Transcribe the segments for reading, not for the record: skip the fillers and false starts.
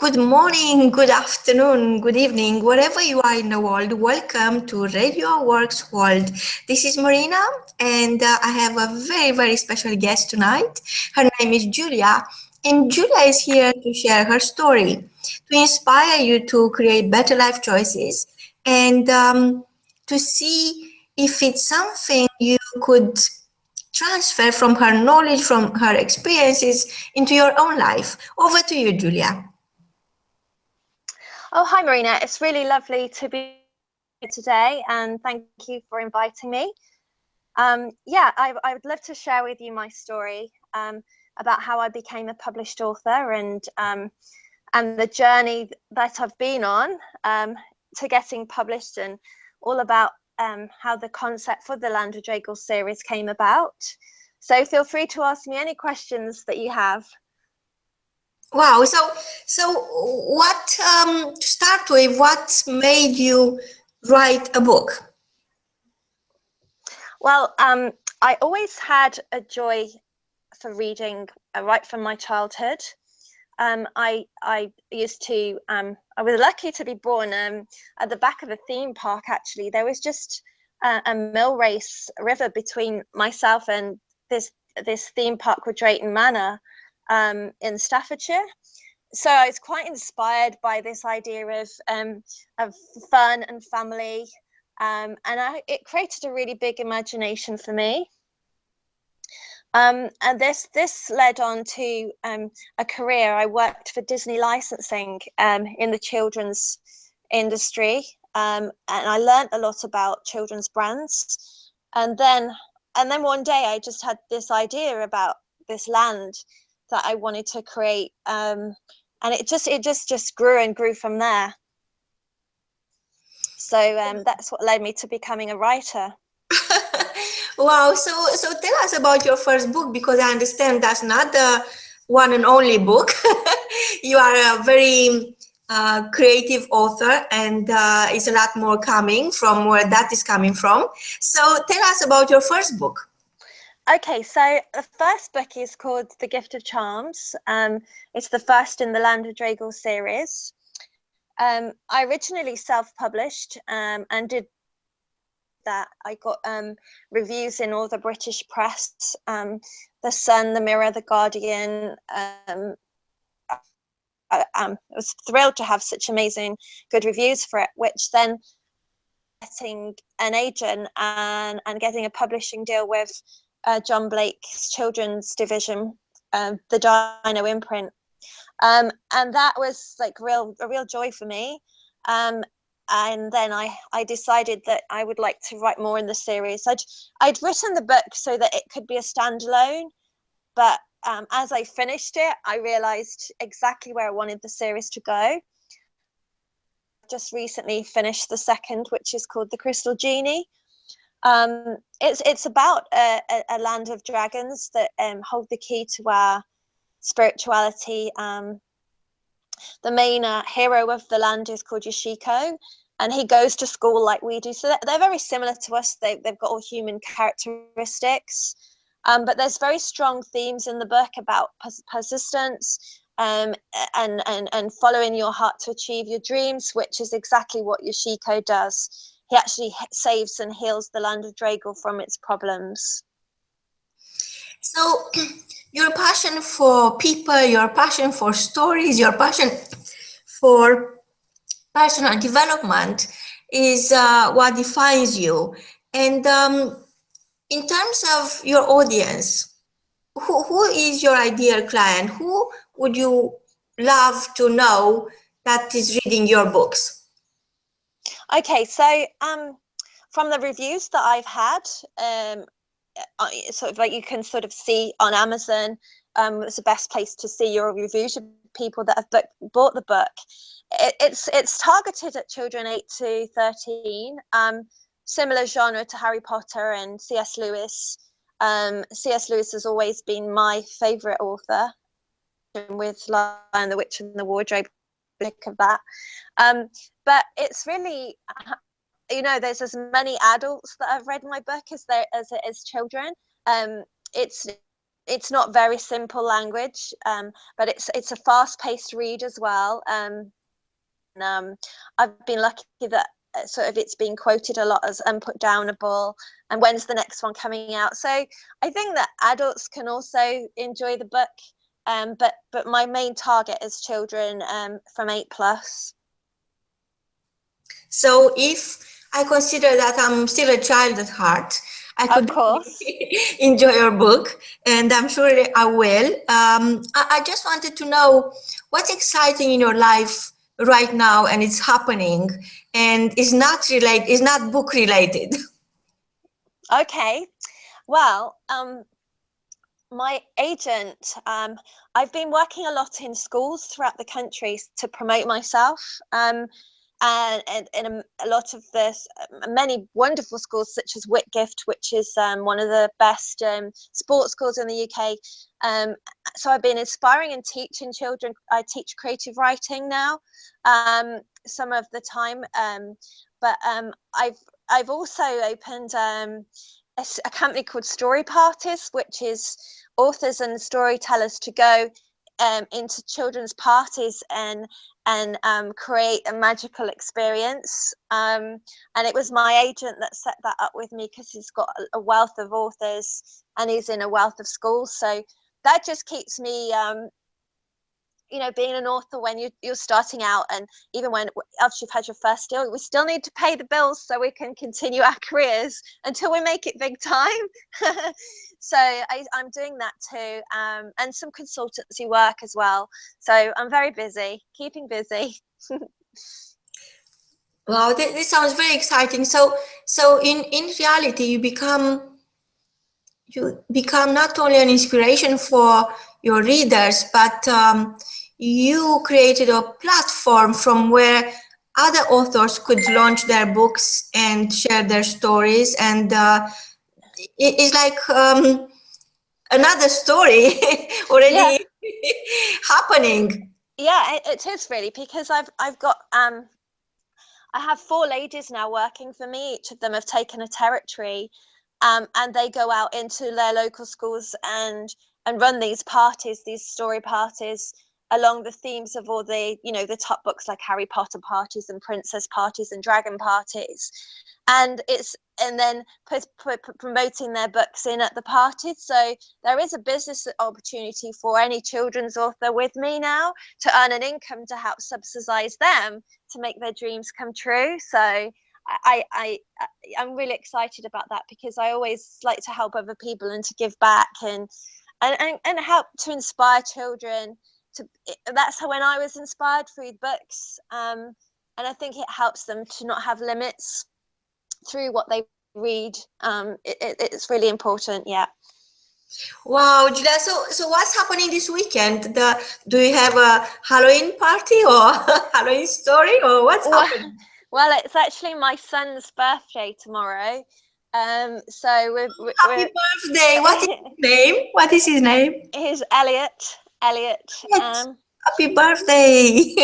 Good morning, good afternoon, good evening, wherever you are in the world. Welcome to W.O.R.K.S World. This is Marina, and I have a very special guest tonight. Her name is Julia, and Julia is here to share her story, to inspire you to create better life choices, and to see if it's something you could transfer from her knowledge, from her experiences into your own life. Over to you, Julia. Oh, hi, Marina. It's really lovely to be here today, and thank you for inviting me. I would love to share with you my story about how I became a published author and the journey that I've been on to getting published, and all about how the concept for the Land of Dragor series came about. So feel free to ask me any questions that you have. Wow. So what, to start with, what made you write a book? Well, I always had a joy for reading right from my childhood. I used to, I was lucky to be born at the back of a theme park, actually. There was just a mill race river between myself and this theme park called Drayton Manor in Staffordshire. So I was quite inspired by this idea of fun and family, and it created a really big imagination for me. And this led on to a career. I worked for Disney licensing in the children's industry, and I learned a lot about children's brands. And then one day I just had this idea about this land that I wanted to create, and it just grew and grew from there. So that's what led me to becoming a writer. Wow. So tell us about your first book, because I understand that's not the one and only book. You are a very creative author, and it's a lot more coming from where that is coming from. So tell us about your first book. Okay, so the first book is called The Gift of Charms. It's the first in the Land of Dragor series. I originally self-published and did that. I got reviews in all the British press, The Sun, The Mirror, The Guardian. I was thrilled to have such amazing, good reviews for it, which then getting an agent and getting a publishing deal with John Blake's children's division, the Dino imprint. And that was like a real joy for me. And then I decided that I would like to write more in the series. I'd written the book so that it could be a standalone, but as I finished it, I realized exactly where I wanted the series to go. Just recently finished the second, which is called The Crystal Genie. It's about a land of dragons that hold the key to our spirituality. The main hero of the land is called Yoshiko, and he goes to school like we do. So they're very similar to us. They've got all human characteristics, but there's very strong themes in the book about persistence and following your heart to achieve your dreams, which is exactly what Yoshiko does. He actually saves and heals the Land of Dragor from its problems. So your passion for people, your passion for stories, your passion for personal development is what defines you. And in terms of your audience, who is your ideal client? Who would you love to know that is reading your books? Okay, so from the reviews that I've had, sort of like you can sort of see on Amazon, it's the best place to see your reviews of people that have bought the book. It's targeted at children 8 to 13, similar genre to Harry Potter and C.S. Lewis. C.S. Lewis has always been my favorite author, with Lion, the Witch and the Wardrobe, of that. But it's really, there's as many adults that have read my book as there as it is children. It's it's not very simple language, but it's a fast-paced read as well. I've been lucky that sort of it's been quoted a lot as unputdownable, and when's the next one coming out. So I think that adults can also enjoy the book, but my main target is children from 8+. So if I consider that I'm still a child at heart, I could Of course. enjoy your book, and I'm sure I will. I just wanted to know what's exciting in your life right now, and it's happening, and is not book related. Okay. Well, my agent, I've been working a lot in schools throughout the country to promote myself. And in a lot of this, many wonderful schools such as Whitgift, which is one of the best sports schools in the UK. So I've been inspiring and teaching children. I teach creative writing now, some of the time, but I've also opened a company called Story Parties, which is authors and storytellers to go into children's parties and create a magical experience. And it was my agent that set that up with me, because he's got a wealth of authors and he's in a wealth of schools. So that just keeps me, being an author when you're starting out, and even when after you've had your first deal, we still need to pay the bills so we can continue our careers until we make it big time. So I'm doing that too, and some consultancy work as well. So I'm very busy, keeping busy. Wow, this sounds very exciting. So in reality, you become not only an inspiration for your readers, but you created a platform from where other authors could launch their books and share their stories, and it's like another story already happening. Yeah, it is really, because I've got I have 4 ladies now working for me. Each of them have taken a territory, and they go out into their local schools and run these parties, these story parties, along the themes of all the the top books like Harry Potter parties and princess parties and dragon parties, and then promoting their books in at the parties. So there is a business opportunity for any children's author with me now to earn an income to help subsidize them to make their dreams come true. So I'm really excited about that, because I always like to help other people and to give back and help to inspire children. That's how, when I was inspired through books, and I think it helps them to not have limits through what they read. It's really important. Yeah. Wow, Julia, so what's happening this weekend? Do you have a Halloween party or Halloween story, or what's happening? Well, it's actually my son's birthday tomorrow. So Happy birthday! What is his name? What is his name? He's Elliot. Happy birthday!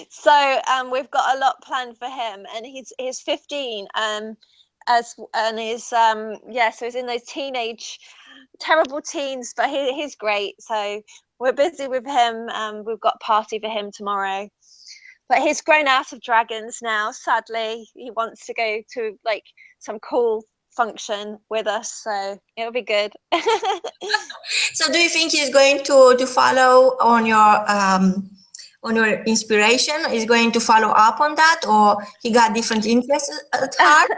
So we've got a lot planned for him, and he's 15. So he's in those terrible teens, but he's great. So we're busy with him. We've got a party for him tomorrow. But he's grown out of dragons now, sadly. He wants to go to like some cool function with us, so it'll be good. So do you think he's going to follow on your inspiration? Is going to follow up on that, or he got different interests at heart?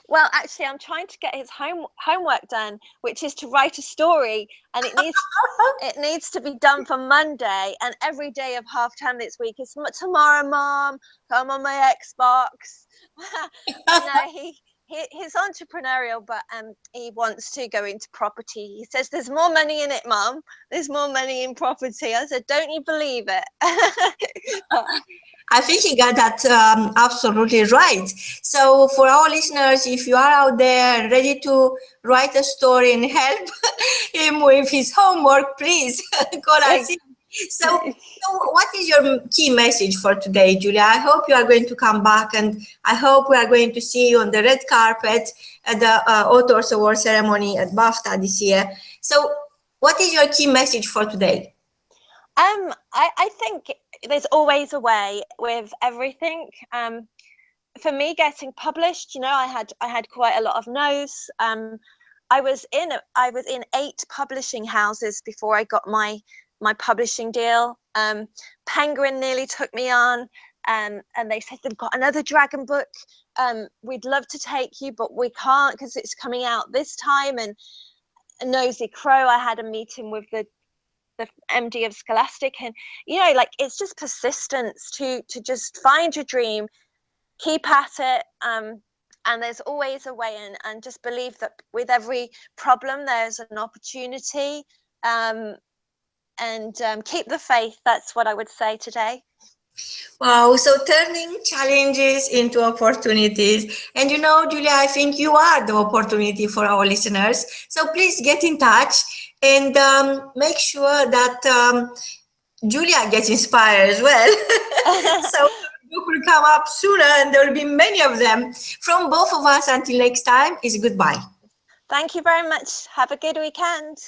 Well, actually, I'm trying to get his homework done, which is to write a story, and it needs to be done for Monday. And every day of half term this week is tomorrow, Mom, come on my Xbox. No, he's entrepreneurial, but he wants to go into property. He says there's more money in it, Mom. There's more money in property. I said, don't you believe it? I think he got that absolutely right. So for our listeners, if you are out there ready to write a story and help him with his homework, please call us in. So what is your key message for today, Julia? I hope you are going to come back, and I hope we are going to see you on the red carpet at the Authors Award ceremony at BAFTA this year. So What is your key message for today? I think there's always a way with everything. For me, getting published, I had quite a lot of no's. I was in 8 publishing houses before I got my publishing deal. Penguin nearly took me on, and they said they've got another dragon book. We'd love to take you, but we can't because it's coming out this time. And Nosy Crow, I had a meeting with the MD of Scholastic, and like it's just persistence to just find your dream, keep at it, and there's always a way in, and just believe that with every problem there's an opportunity, and keep the faith. That's what I would say today. Wow, so turning challenges into opportunities. And Julia, I think you are the opportunity for our listeners. So please get in touch and make sure that Julia gets inspired as well. So the book will come up sooner and there will be many of them. From both of us, until next time, is goodbye. Thank you very much. Have a good weekend.